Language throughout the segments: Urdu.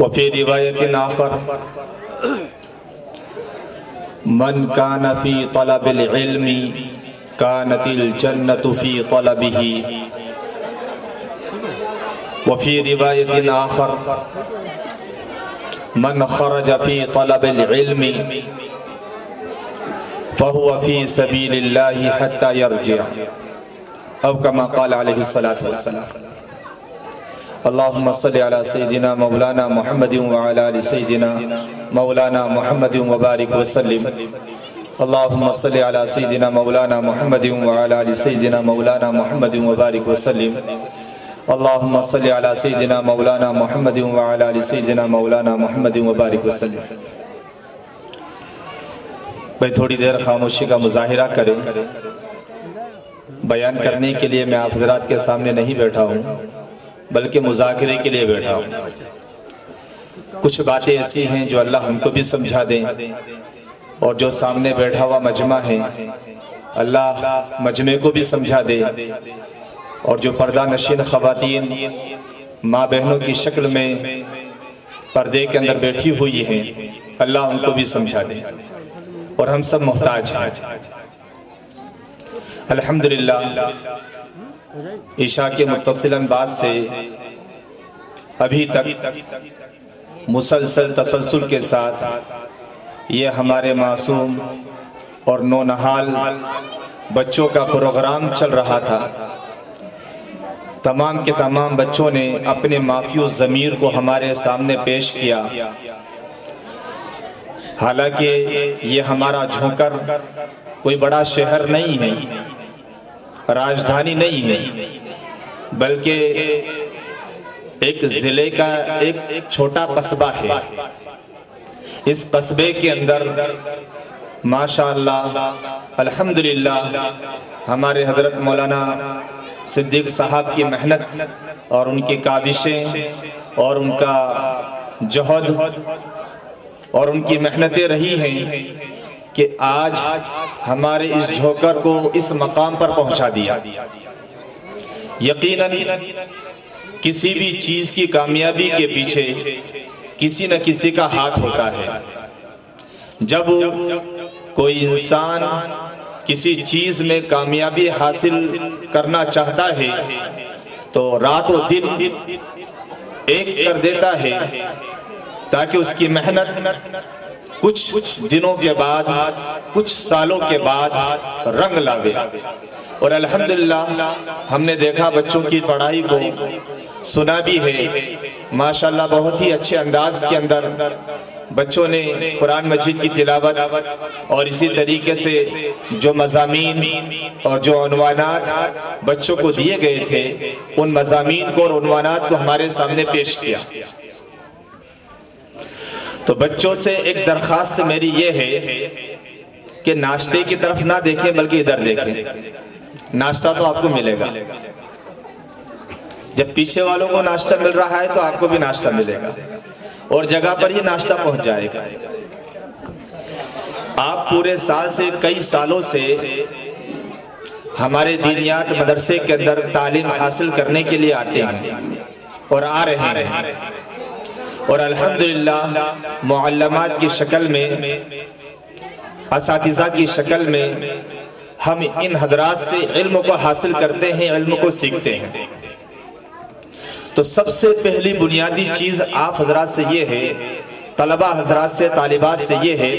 وفي رواية آخر من كان في طلب العلم كانت الجنة في طلبه. وفي رواية آخر من خرج في طلب العلم فهو في سبيل الله حتى يرجع، أو كما قال عليه الصلاة والسلام. اللهم صل على سيدنا مولانا محمد وعلى آل سيدنا مولانا محمد وبارك وسلم. اللهم صل على سيدنا مولانا محمد وعلى آل سيدنا مولانا محمد وبارك وسلم. اللهم صل على سيدنا مولانا محمد وعلى آل سيدنا مولانا محمد وبارك وسلم. بھائی تھوڑی دیر خاموشی کا مظاہرہ کریں. بیان کرنے کے لیے میں آپ حضرات کے سامنے نہیں بیٹھا ہوں بلکہ مذاکرے کے لیے بیٹھا ہوں. کچھ باتیں ایسی ہیں جو اللہ ہم کو بھی سمجھا دیں اور جو سامنے بیٹھا ہوا مجمع ہے اللہ مجمع کو بھی سمجھا دے، اور جو پردہ نشین خواتین ماں بہنوں کی شکل میں پردے کے اندر بیٹھی ہوئی ہیں اللہ ان کو بھی سمجھا دے. اور ہم سب محتاج ہیں. الحمدللہ عشاء کے متصلاً بعد سے ابھی تک مسلسل تسلسل کے ساتھ یہ ہمارے معصوم اور نونہال بچوں کا پروگرام چل رہا تھا. تمام کے تمام بچوں نے اپنے مافیو ضمیر کو ہمارے سامنے پیش کیا. حالانکہ یہ ہمارا جھونکر کوئی بڑا شہر نہیں ہے، راجدھانی نہیں ہے، بلکہ ایک ضلع کا ایک چھوٹا قصبہ ہے. اس قصبے کے اندر ماشاءاللہ الحمدللہ ہمارے حضرت مولانا صدیق صاحب کی محنت اور ان کی کاوشیں اور ان کا جہد اور ان کی محنتیں رہی ہیں کہ آج ہمارے اس جھوکر کو اس مقام پر پہنچا دیا. یقیناً کسی بھی چیز کی کامیابی کے پیچھے کسی نہ کسی کا ہاتھ ہوتا ہے. جب کوئی انسان کسی چیز میں کامیابی حاصل کرنا چاہتا ہے تو رات و دن ایک کر دیتا ہے تاکہ اس کی محنت کچھ دنوں کے بعد کچھ سالوں کے بعد رنگ لاوے. اور الحمدللہ ہم نے دیکھا بچوں کی پڑھائی کو، سنا بھی ہے ماشاءاللہ بہت ہی اچھے انداز کے اندر بچوں نے قرآن مجید کی تلاوت اور اسی طریقے سے جو مضامین اور جو عنوانات بچوں کو دیے گئے تھے ان مضامین کو اور عنوانات کو ہمارے سامنے پیش کیا. تو بچوں سے ایک درخواست میری یہ ہے کہ ناشتے کی طرف نہ دیکھیں بلکہ ادھر دیکھیں. ناشتہ تو آپ کو ملے گا، جب پیچھے والوں کو ناشتہ مل رہا ہے تو آپ کو بھی ناشتہ ملے گا اور جگہ پر ہی ناشتہ پہنچ جائے گا. آپ پورے سال سے کئی سالوں سے ہمارے دینیات مدرسے کے اندر تعلیم حاصل کرنے کے لیے آتے ہیں اور آ رہے ہیں، اور الحمدللہ معلمات کی شکل میں، اساتذہ کی شکل میں ہم ان حضرات سے علم کو حاصل کرتے ہیں، علم کو سیکھتے ہیں. تو سب سے پہلی بنیادی چیز آپ حضرات سے یہ ہے، طلبہ حضرات سے، طالبات سے یہ ہے،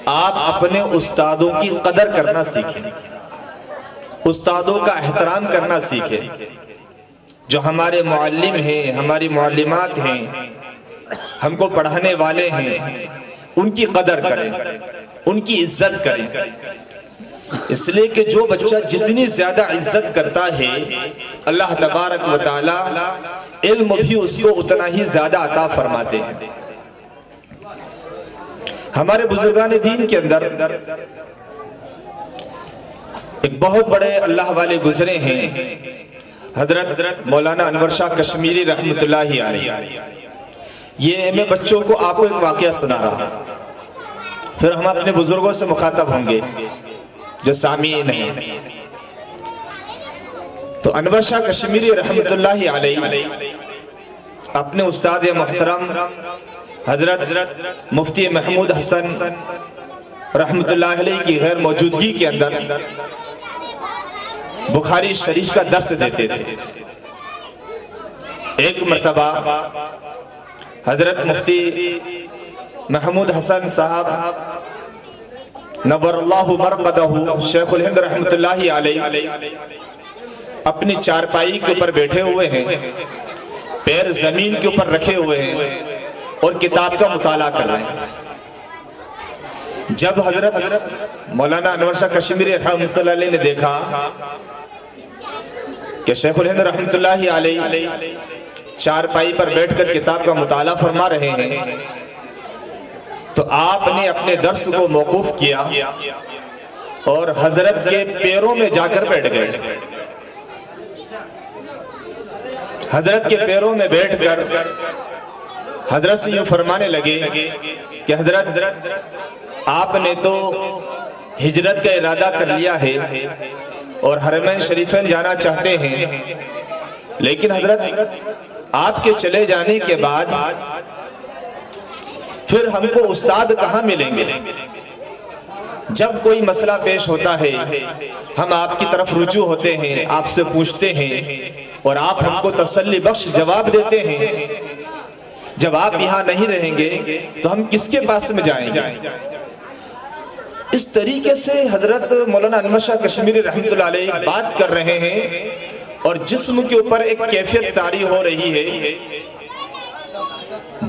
آپ اپنے استادوں کی قدر کرنا سیکھیں، استادوں کا احترام کرنا سیکھیں. جو ہمارے معلم ہیں، ہماری معلمات ہیں، ہم کو پڑھانے والے ہیں، ان کی قدر کریں، ان کی عزت کریں. اس لیے کہ جو بچہ جتنی زیادہ عزت کرتا ہے اللہ تبارک و تعالی علم بھی اس کو اتنا ہی زیادہ عطا فرماتے ہیں. ہمارے بزرگان دین کے اندر ایک بہت بڑے اللہ والے گزرے ہیں، حضرت مولانا انور شاہ کشمیری رحمت اللہ علیہ. یہ میں بچوں کو آپ کو ایک واقعہ سنا رہا ہوں، پھر ہم اپنے بزرگوں سے مخاطب ہوں گے جو سامعین ہیں. تو انور شاہ کشمیری رحمت اللہ علیہ اپنے استاد محترم حضرت مفتی محمود حسن رحمۃ اللہ علیہ کی غیر موجودگی کے اندر بخاری شریف کا درس دیتے تھے۔ ایک مرتبہ حضرت مفتی محمود حسن صاحب نور اللہ مرقدہ شیخ الہند رحمۃ اللہ علیہ اپنی چارپائی کے اوپر بیٹھے ہوئے ہیں، پیر زمین کے اوپر رکھے ہوئے ہیں اور کتاب کا مطالعہ کر رہے ہیں۔ جب حضرت مولانا انور شاہ کشمیری رحمۃ اللہ علیہ نے دیکھا کہ شیخ الہند رحمۃ اللہ علیہ چارپائی پر بیٹھ کر کتاب کا مطالعہ فرما رہے ہیں، تو آپ نے اپنے درس کو موقوف کیا اور حضرت کے پیروں میں جا کر بیٹھ گئے۔ حضرت کے پیروں میں بیٹھ کر حضرت سے یوں فرمانے لگے کہ حضرت آپ نے تو ہجرت کا ارادہ کر لیا ہے اور حرمین شریفین جانا چاہتے ہیں، لیکن حضرت آپ کے چلے جانے کے بعد پھر ہم کو استاد کہاں ملیں گے؟ جب کوئی مسئلہ پیش ہوتا ہے ہم آپ کی طرف رجوع ہوتے ہیں، آپ سے پوچھتے ہیں اور آپ ہم کو تسلی بخش جواب دیتے ہیں۔ جب آپ یہاں نہیں رہیں گے تو ہم کس کے پاس میں جائیں گے؟ اس طریقے سے حضرت مولانا انور شاہ کشمیری رحمۃ اللہ علیہ بات کر رہے ہیں اور جسم کے اوپر ایک کیفیت طاری ہو رہی ہے۔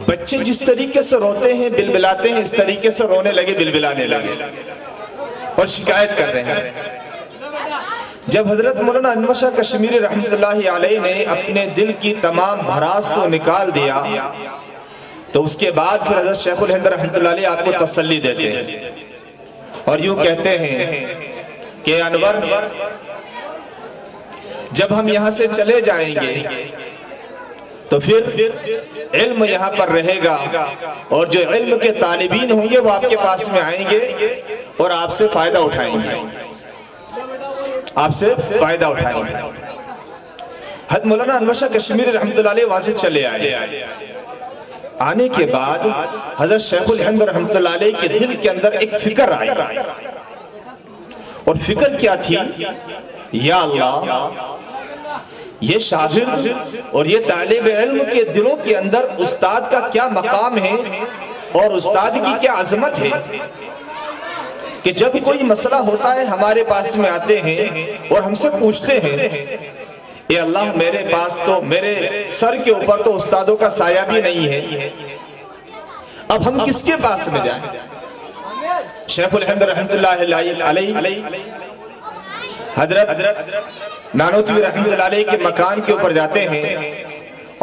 بچے جس طریقے سے روتے ہیں بلبلاتے ہیں، اس طریقے سے رونے لگے، بلبلانے لگے اور شکایت کر رہے ہیں۔ جب حضرت مولانا انور شاہ کشمیری رحمۃ اللہ علیہ نے اپنے دل کی تمام بھراس کو نکال دیا تو اس کے بعد پھر حضرت شیخ الہند رحمۃ اللہ علیہ آپ کو تسلی دیتے ہیں اور یوں کہتے ہیں کہ انور، جب ہم یہاں سے چلے جائیں گے تو پھر علم یہاں پر رہے گا اور جو علم کے طالبین ہوں گے وہ آپ کے پاس میں آئیں گے اور آپ سے فائدہ اٹھائیں گے، آپ سے فائدہ اٹھائیں گے۔ حضرت مولانا انور شاہ کشمیری رحمۃ اللہ علیہ وہاں سے چلے آئے۔ آنے کے بعد حضرت شیخ الہند رحمۃ اللہ علیہ کے دل کے اندر ایک فکر آئی، اور فکر کیا تھی؟ یا اللہ، یہ شاگرد اور یہ طالب علم کے دلوں کے اندر استاد کا کیا مقام ہے اور استاد کی کیا عظمت ہے کہ جب کوئی مسئلہ ہوتا ہے ہمارے پاس میں آتے ہیں اور ہم سے پوچھتے ہیں، اے اللہ میرے پاس تو میرے سر کے اوپر تو استادوں کا سایہ بھی نہیں ہے، اب ہم کس کے پاس میں جائیں؟ شیخ الہند رحمۃ اللہ علیہ حضرت نانوتوی رحمۃ اللہ علیہ کے مکان کے اوپر جاتے ہیں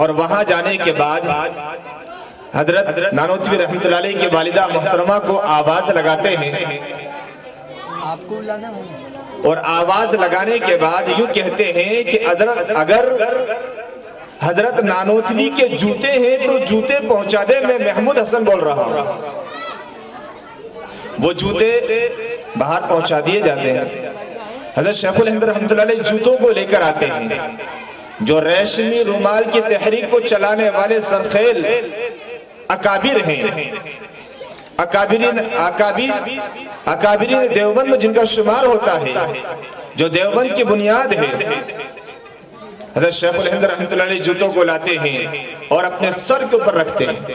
اور وہاں جانے کے بعد حضرت نانوتوی رحمۃ اللہ علیہ کی والدہ محترمہ کو آواز لگاتے ہیں اور آواز لگانے کے بعد یوں کہتے ہیں کہ اگر حضرت نانوتوی کے جوتے ہیں تو جوتے پہنچا دے، میں محمود حسن بول رہا ہوں۔ وہ جوتے باہر پہنچا دیے جاتے ہیں۔ حضرت شیخ الہند رحمۃ اللہ علیہ جوتوں کو لے کر آتے ہیں، جو ریشمی رومال کی تحریک کو چلانے والے سرخیل اکابر ہیں، اکابرین دیوبند میں جن کا شمار ہوتا ہے، جو دیوبند کی بنیاد ہے۔ حضرت شیخ الہند رحمۃ اللہ علیہ جوتوں کو لاتے ہیں اور اپنے سر کے اوپر رکھتے ہیں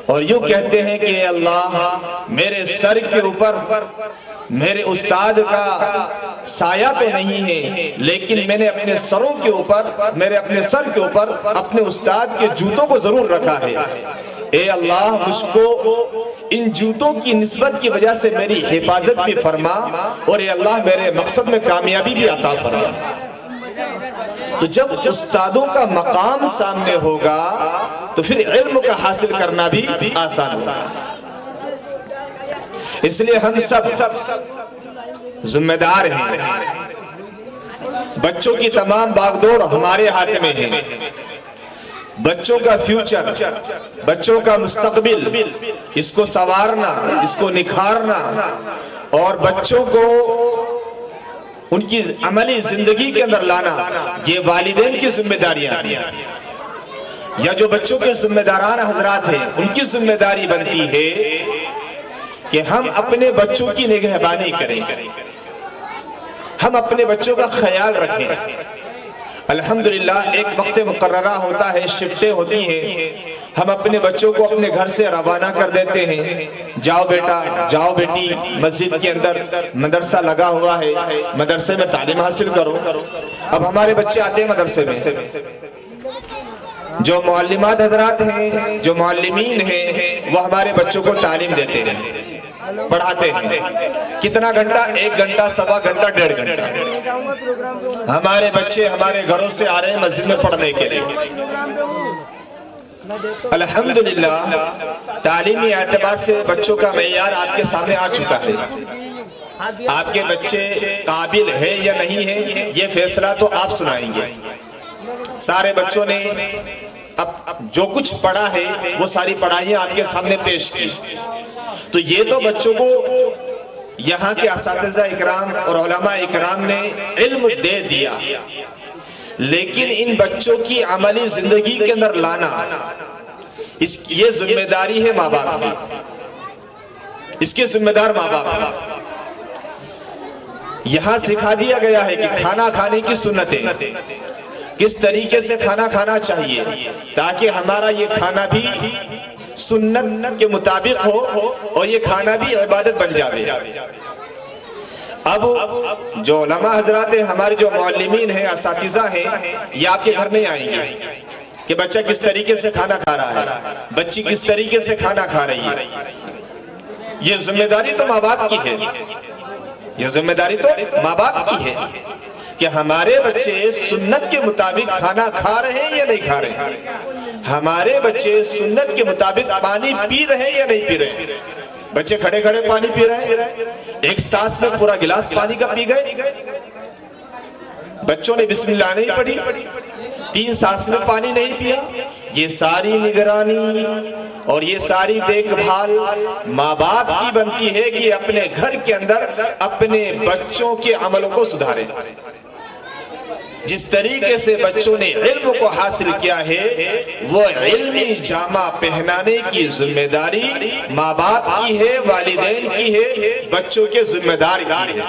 اور یوں کہتے ہیں کہ اے اللہ، میرے سر کے اوپر میرے استاد کا سایہ تو نہیں ہے، لیکن میں نے اپنے سروں کے اوپر، میرے اپنے سر کے اوپر اپنے استاد کے جوتوں کو ضرور رکھا ہے۔ اے اللہ، مجھ کو ان جوتوں کی نسبت کی وجہ سے میری حفاظت بھی فرما اور اے اللہ میرے مقصد میں کامیابی بھی عطا فرما۔ تو جب استادوں کا مقام سامنے ہوگا تو پھر علم کا حاصل کرنا بھی آسان ہوگا۔ اس لیے ہم سب ذمہ دار ہیں، بچوں کی تمام باغ دوڑ ہمارے ہاتھ میں ہے۔ بچوں کا فیوچر، بچوں کا مستقبل، اس کو سنوارنا، اس کو نکھارنا اور بچوں کو ان کی عملی زندگی کے اندر لانا، یہ والدین کی ذمہ داریاں ہیں۔ یا جو بچوں کے ذمہ داران حضرات ہیں ان کی ذمہ داری بنتی ہے کہ ہم اپنے بچوں کی نگہبانی کریں، ہم اپنے بچوں کا خیال رکھیں۔ الحمدللہ ایک وقت مقررہ ہوتا ہے، شفٹیں ہوتی ہیں، ہم اپنے بچوں کو اپنے گھر سے روانہ کر دیتے ہیں، جاؤ بیٹا جاؤ بیٹی مسجد کے اندر مدرسہ لگا ہوا ہے، مدرسے میں تعلیم حاصل کرو۔ اب ہمارے بچے آتے ہیں مدرسے میں، جو معلمات حضرات ہیں، جو معلمین ہیں، وہ ہمارے بچوں کو تعلیم دیتے ہیں، پڑھاتے ہیں۔ کتنا گھنٹہ؟ 1 گھنٹہ، سوا گھنٹہ، 1.5 گھنٹہ ہمارے بچے ہمارے گھروں سے آ رہے ہیں مسجد میں پڑھنے کے لیے۔ الحمدللہ تعلیمی اعتبار سے بچوں کا معیار آپ کے سامنے آ چکا ہے۔ آپ کے بچے قابل ہے یا نہیں ہے یہ فیصلہ تو آپ سنائیں گے۔ سارے بچوں نے اب جو کچھ پڑھا ہے وہ ساری پڑھائیاں آپ کے سامنے پیش کی، تو یہ تو بچوں کو یہاں کے اساتذہ اکرام اور علماء اکرام نے علم دے دیا، لیکن ان بچوں کی عملی زندگی کے اندر لانا یہ ذمہ داری ہے ماں باپ کی، اس کے ذمہ دار ماں باپ ہیں۔ یہاں سکھا دیا گیا ہے کہ کھانا کھانے کی سنتیں، کس طریقے سے کھانا کھانا چاہیے تاکہ ہمارا یہ کھانا بھی سنت کے مطابق ہو اور یہ کھانا بھی عبادت بن جاوے۔ اب جو علماء حضرات ہیں، ہمارے جو معلمین ہیں، اساتذہ ہیں، یہ آپ کے گھر نہیں آئیں گے کہ بچہ کس طریقے سے کھانا کھا رہا ہے، بچی کس طریقے سے کھانا کھا رہی ہے۔ یہ ذمہ داری تو ماں باپ کی ہے، یہ ذمہ داری تو ماں باپ کی ہے کہ ہمارے بچے سنت کے مطابق کھانا کھا رہے ہیں یا نہیں کھا رہے ہیں، ہمارے بچے سنت کے مطابق پانی پی رہے ہیں یا نہیں پی رہے ہیں۔ بچے کھڑے کھڑے پانی پی رہے ہیں، ایک سانس میں پورا گلاس پانی کا پی گئے، بچوں نے بسم اللہ نہیں پڑھی، 3 سانس میں پانی نہیں پیا۔ یہ ساری نگرانی اور یہ ساری دیکھ بھال ماں باپ کی بنتی ہے کہ اپنے گھر کے اندر اپنے بچوں کے عملوں کو سدھاریں۔ جس طریقے سے بچوں نے علم کو حاصل کیا ہے وہ علمی جامہ پہنانے کی ذمہ داری ماں باپ کی ہے، والدین کی ہے، بچوں کے ذمہ دار کی ہے۔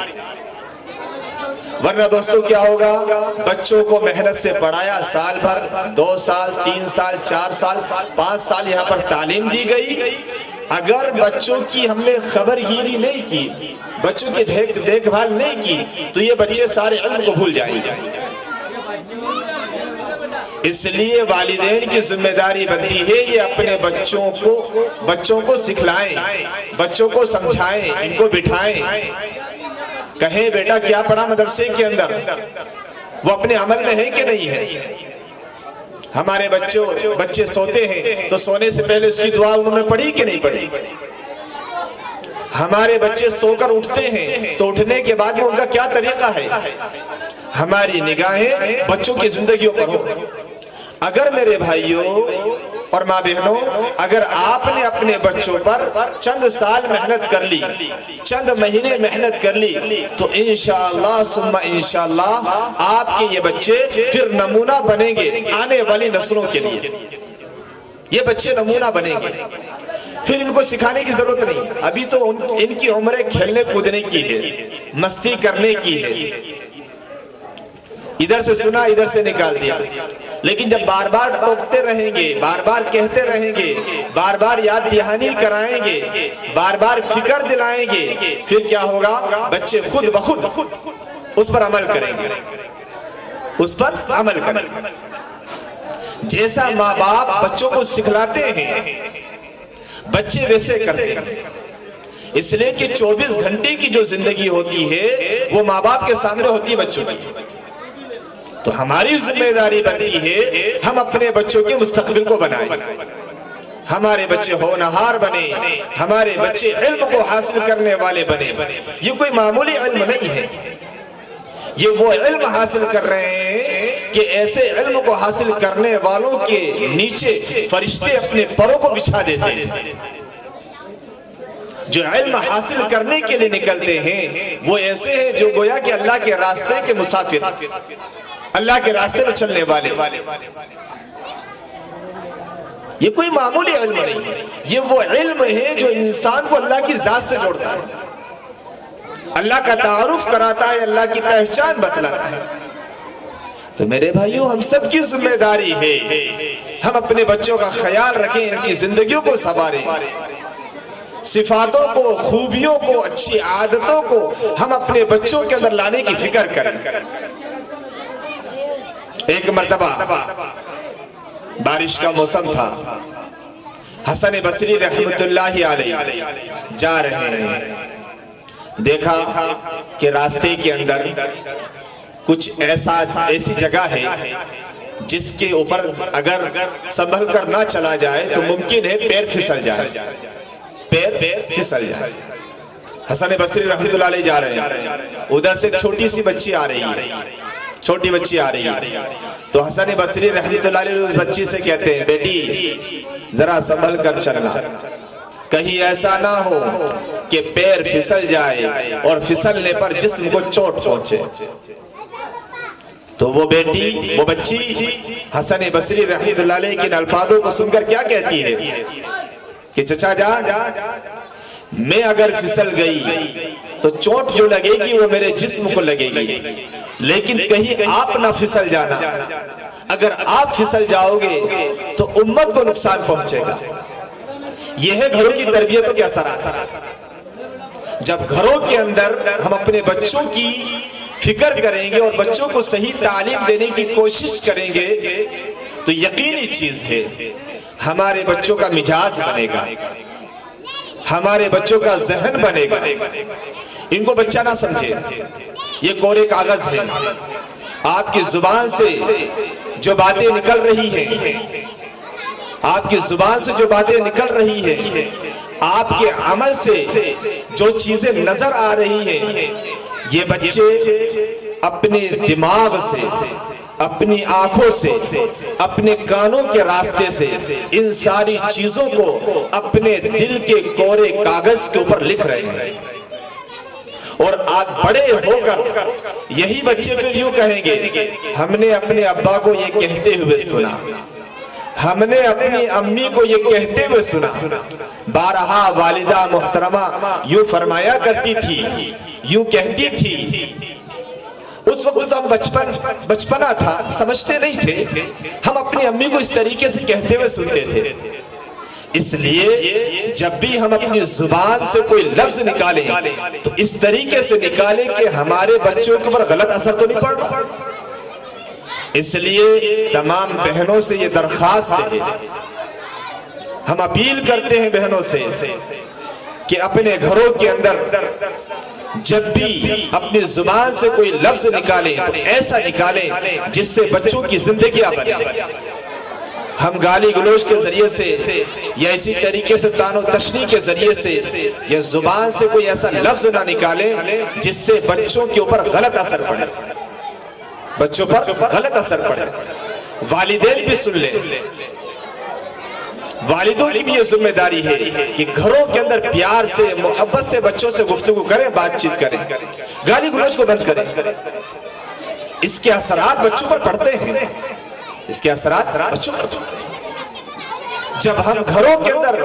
ورنہ دوستو کیا ہوگا، بچوں کو محنت سے پڑھایا، سال بھر 2 سال 3 سال 4 سال 5 سال یہاں پر تعلیم دی گئی، اگر بچوں کی ہم نے خبر گیری نہیں کی، بچوں کی دیکھ بھال نہیں کی تو یہ بچے سارے علم کو بھول جائیں گے۔ اس لیے والدین کی ذمہ داری بنتی ہے یہ اپنے بچوں کو سکھلائیں، بچوں کو سمجھائیں، ان کو بٹھائیں، کہیں بیٹا کیا پڑھا مدرسے کے اندر، وہ اپنے عمل میں ہے کہ نہیں ہے۔ ہمارے بچے سوتے ہیں تو سونے سے پہلے اس کی دعا انہوں نے پڑھی کہ نہیں پڑھی۔ ہمارے بچے سو کر اٹھتے ہیں تو اٹھنے کے بعد میں ان کا کیا طریقہ ہے۔ ہماری نگاہیں بچوں کی زندگیوں پر ہو۔ اگر میرے بھائیوں اور ماں بہنوں، اگر آپ نے اپنے بچوں پر چند سال محنت کر لی، چند مہینے محنت کر لی، تو انشاءاللہ ثم انشاءاللہ آپ کے یہ بچے پھر نمونہ بنیں گے آنے والی نسلوں کے لیے۔ یہ بچے نمونہ بنیں گے، پھر ان کو سکھانے کی ضرورت نہیں۔ ابھی تو ان کی عمریں کھیلنے کودنے کی ہے، مستی کرنے کی ہے، ادھر سے سنا ادھر سے نکال دیا۔ لیکن جب بار بار ٹوکتے رہیں گے، بار بار کہتے رہیں گے، بار بار یاد دہانی کرائیں گے، بار بار فکر دلائیں گے، پھر کیا ہوگا، بچے خود بخود اس پر عمل کریں گے، اس پر عمل کریں گے۔ جیسا ماں باپ بچوں کو سکھلاتے ہیں بچے ویسے کرتے ہیں۔ اس لیے کہ 24 گھنٹے کی جو زندگی ہوتی ہے وہ ماں باپ کے سامنے ہوتی ہے بچوں کی۔ تو ہماری ذمہ داری بنتی ہے ہم اپنے بچوں کے مستقبل کو بنائیں، ہمارے بچے ہونہار بنے، ہمارے بچے علم کو حاصل کرنے والے بنے۔ یہ کوئی معمولی علم نہیں ہے، یہ وہ علم حاصل کر رہے ہیں کہ ایسے علم کو حاصل کرنے والوں کے نیچے فرشتے اپنے پروں کو بچھا دیتے ہیں۔ جو علم حاصل کرنے کے لیے نکلتے ہیں وہ ایسے ہیں جو گویا کہ اللہ کے راستے کے مسافر، اللہ کے راستے میں چلنے والے۔ یہ کوئی معمولی علم نہیں ہے، یہ وہ علم ہے جو انسان کو اللہ کی ذات سے جوڑتا ہے، اللہ کا تعارف کراتا ہے، اللہ کی پہچان بتلاتا ہے۔ تو میرے بھائیوں، ہم سب کی ذمہ داری ہے ہم اپنے بچوں کا خیال رکھیں، ان کی زندگیوں کو سنواریں، صفاتوں کو، خوبیوں کو، اچھی عادتوں کو ہم اپنے بچوں کے اندر لانے کی فکر کریں۔ ایک مرتبہ بارش کا موسم تھا، حسن بصری رحمت اللہ علیہ جا رہے ہیں، دیکھا کہ راستے کے اندر کچھ ایسی جگہ ہے جس کے اوپر اگر سنبھل کر نہ چلا جائے تو ممکن ہے پیر پھسل جائے، پیر پھسل جائے۔ حسن بصری رحمت اللہ علیہ جا رہے ہیں، ادھر سے ایک چھوٹی سی بچی آ رہی ہے، چھوٹی بچی آ رہی ہے، تو حسن بصری رحمت اللہ علیہ اس بچی سے کہتے ہیں، بیٹی ذرا سنبھل کر چلنا، کہیں ایسا نہ ہو کہ پیر پھسل جائے اور پھسلنے پر جسم کو چوٹ پہنچے۔ تو وہ بیٹی، وہ بچی حسن بصری رحمت اللہ علیہ کے الفاظوں کو سن کر کیا کہتی ہے کہ چچا جان، میں اگر پھسل گئی تو چوٹ جو لگے گی وہ میرے جسم کو لگے گی، لیکن کہیں آپ نہ پھسل جانا، اگر آپ پھسل جاؤ گے تو امت کو نقصان پہنچے گا۔ یہ ہے گھروں کی تربیتوں کے اثرات۔ جب گھروں کے اندر ہم اپنے بچوں کی فکر کریں گے اور بچوں کو صحیح تعلیم دینے کی کوشش کریں گے تو یقینی چیز ہے ہمارے بچوں کا مزاج بنے گا، ہمارے بچوں کا ذہن بنے گا۔ ان کو بچہ نہ سمجھے، یہ کورے کاغذ ہے، آپ کی زبان سے جو باتیں نکل رہی ہیں، آپ کی زبان سے جو باتیں نکل رہی ہیں، آپ کے عمل سے جو چیزیں نظر آ رہی ہیں، یہ بچے اپنے دماغ سے، اپنی آنکھوں سے، اپنے کانوں کے راستے سے ان ساری چیزوں کو اپنے دل کے کورے کاغذ کے اوپر لکھ رہے ہیں، اور آج بڑے ہو کر یہی بچے پھر یوں کہیں گے، ہم نے اپنے ابا کو یہ کہتے ہوئے سنا، ہم نے اپنی امی کو یہ کہتے ہوئے سنا۔ بارہا والدہ محترمہ یوں فرمایا کرتی تھی، یوں کہتی تھی۔ اس وقت تو ہم بچپنا تھا، سمجھتے نہیں تھے، ہم اپنی امی کو اس طریقے سے کہتے ہوئے سنتے تھے۔ اس لیے جب بھی ہم اپنی زبان سے کوئی لفظ نکالیں تو اس طریقے سے نکالیں کہ ہمارے بچوں کے اوپر غلط اثر تو نہیں پڑ رہا۔ اس لیے تمام بہنوں سے یہ درخواست ہے، ہم اپیل کرتے ہیں بہنوں سے کہ اپنے گھروں کے اندر جب بھی اپنی زبان سے کوئی لفظ نکالیں تو ایسا نکالیں جس سے بچوں کی زندگیاں بنے۔ ہم گالی گلوچ کے ذریعے سے یا اسی طریقے سے تان و تشنیع کے ذریعے سے یا زبان سے کوئی ایسا لفظ نہ نکالیں جس سے بچوں کے اوپر غلط اثر پڑے، بچوں پر غلط اثر پڑے۔ والدین بھی سن لیں، والدوں کی بھی یہ ذمہ داری ہے کہ گھروں کے اندر پیار سے، محبت سے بچوں سے گفتگو کریں، بات چیت کریں، گالی گلوچ کو بند کریں۔ اس کے اثرات بچوں پر پڑتے ہیں، اس کے اثرات بچوں پر پڑتے ہیں۔ جب ہم گھروں کے اندر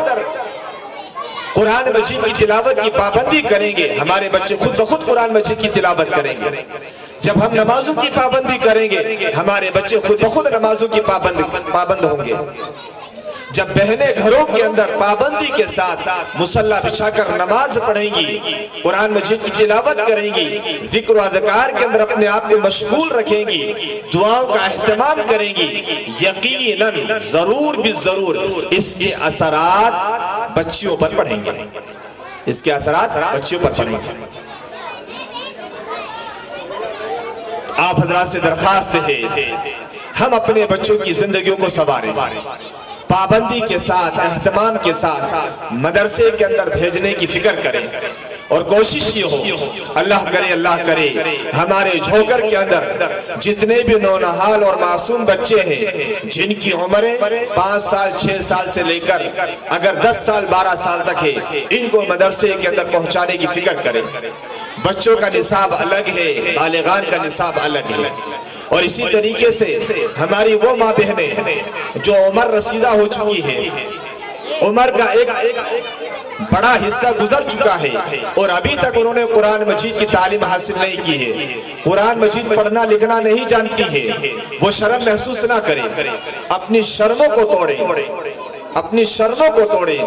قرآن مجید کی تلاوت کی پابندی کریں گے، ہمارے بچے خود بخود قرآن مجید کی تلاوت کریں گے۔ جب ہم نمازوں کی پابندی کریں گے، ہمارے بچے خود بخود نمازوں کی پابند ہوں گے۔ جب بہنیں گھروں کے اندر پابندی کے ساتھ مصلی بچھا کر نماز پڑھیں گی، قرآن مجید کی تلاوت کریں گی، ذکر و اذکار کے اندر اپنے آپ کو مشغول رکھیں گی، دعاؤں کا اہتمام کریں گی، یقیناً ضرور بھی ضرور اس کے اثرات بچیوں پر پڑیں گے، اس کے اثرات بچیوں پر پڑیں گے۔ آپ حضرات سے درخواست ہے ہم اپنے بچوں کی زندگیوں کو سنواریں، پابندی کے ساتھ، اہتمام کے ساتھ مدرسے کے اندر بھیجنے کی فکر کریں، اور کوشش یہ ہو، اللہ کرے ہمارے جھوکر کے اندر جتنے بھی نونہال اور معصوم بچے ہیں جن کی عمریں 5 سال 6 سال سے لے کر اگر 10 سال 12 سال تک ہے، ان کو مدرسے کے اندر پہنچانے کی فکر کریں۔ بچوں کا نصاب الگ ہے، بالغان کا نصاب الگ ہے۔ اور اسی طریقے سے ہماری وہ ماں بہنیں جو عمر رسیدہ ہو چکی ہے، عمر کا ایک بڑا حصہ گزر چکا ہے اور ابھی تک انہوں نے قرآن مجید کی تعلیم حاصل نہیں کی ہے، قرآن مجید پڑھنا لکھنا نہیں جانتی ہے، وہ شرم محسوس نہ کرے، اپنی شرموں کو توڑے، اپنی شرموں کو توڑے،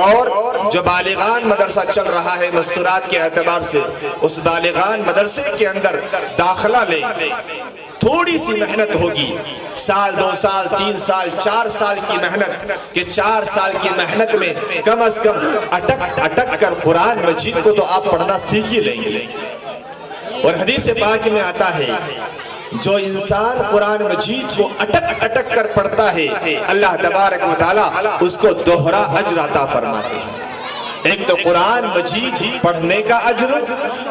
اور جو بالغان مدرسہ چل رہا ہے مستورات کے اعتبار سے، اس بالغان مدرسے کے اندر داخلہ لے۔ تھوڑی سی محنت ہوگی، سال 2 سال 3 سال 4 سال کی محنت، کہ 4 سال کی محنت میں کم از کم اٹک کر قرآن مجید کو تو آپ پڑھنا سیکھ ہی لیں گے۔ اور حدیث پاک میں آتا ہے جو انسان قرآن مجید کو اٹک کر پڑھتا ہے، اللہ تبارک و تعالیٰ اس کو دوہرا اجر عطا فرماتے ہیں۔ ایک تو قرآن مجید پڑھنے کا اجر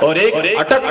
اور ایک اٹک